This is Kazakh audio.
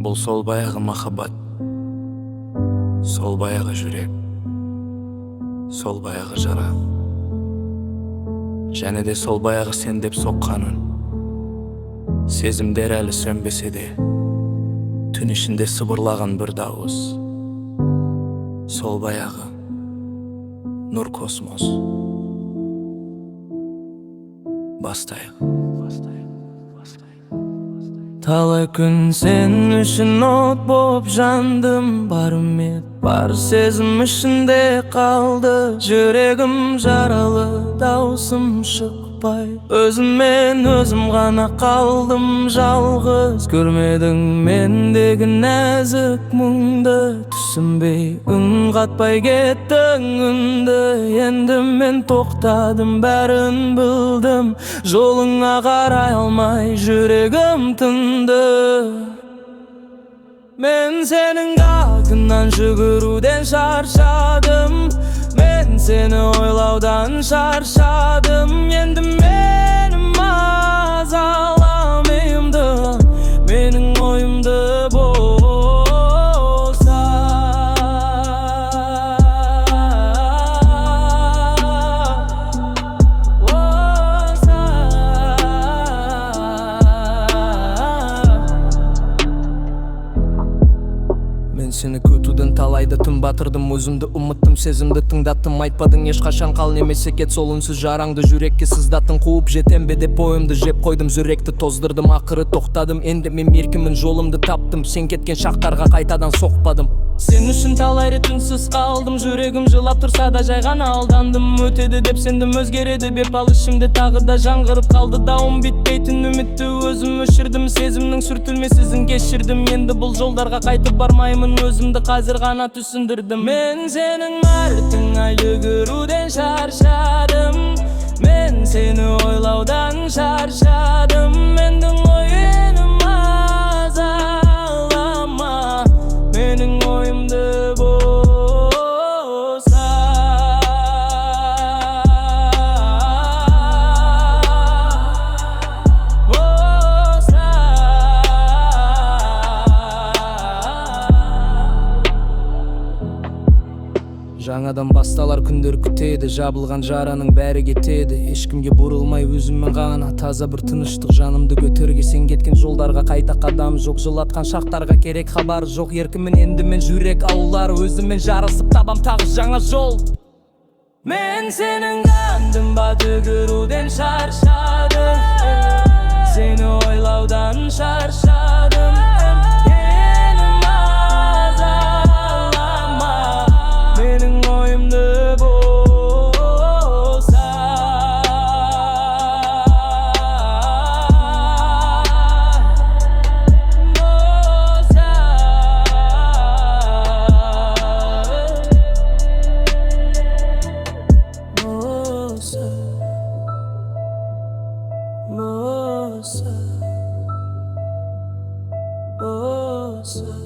Бұл сол баяғы махаббат, сол баяғы жүрек, сол баяғы жара. Және де сол баяғы сен деп соққанын. Сезімдер әлі сөнбесе де, түн ішінде сыбырлаған бір дауыс. Сол баяғы нұр космос. Бастайық. Талай күн сен үшін от боп жандым. Бар үміт, бар сезім ішінде қалды. Жүрегім жаралы, даусым шықпай. Өзіммен өзім ғана қалдым жалғыз. Көрмедің мендегі нәзік мұңды. Түсінбей, үн қатпай кеттің үнді. Енді мен тоқтадым, бәрін білдім. Жолыңа қарай алмай жүрегім тынды. Мен сенің артыңнан жүгіруден шаршадым. Мен сені ойлаудан шаршадым. Енді менің мазалам миымды, менің ойымды болса. Мен сені күтуден талайды тым батырдым. Өзімді ұмыттым, сезімді тыңдаттым. Айтпадың ешқашан қал немесе кет, сол үнсіз жараңды жүрекке сыздаттың. Қуып жетем бе деп ойымды жеп қойдым, жүректі тоздырдым. Ақыры тоқтадым, енді мен еркімін, жолымды таптым. Сен кеткен шақтарға қайтадан соқпадым. Сен үшін талай рет үнсіз қалдым. Жүрегім жылап тұрса да жай ғана алдандым. Өтеді деп сендім, өзгереді беп, ал ішімде тағы да жаңғырып қалды. Дауым бітпейтін үмітті өзім өшірдім. Сезімнің сүртілмесізін кешірдім. Енді бұл жолдарға қайтып бармаймын, өзімді қазір ғана түсіндірдім. Мен сенің артыңа жүгіруден шаршадым. Мен сені ойлаудан шаршадым. Менің ойыным мазалама, менің ойымды болса. Жаңадан басталар күндер күтеді, жабылған жараның бәрі кетеді. Ешкімге бұрылмай өзіммен ғана, таза бір тыныштық жанымды көтерге. Сен кеткен жолдарға қайта қадам жоқ, жылатқан шақтарға керек хабар жоқ. Еркімін енді мен жүрек аулар, өзіммен жарысып табам тағы жаңа жол. Мен сенің қандым ба төгіруден шаршадым. Сені ойлаудан шаршадым. Moça, moça.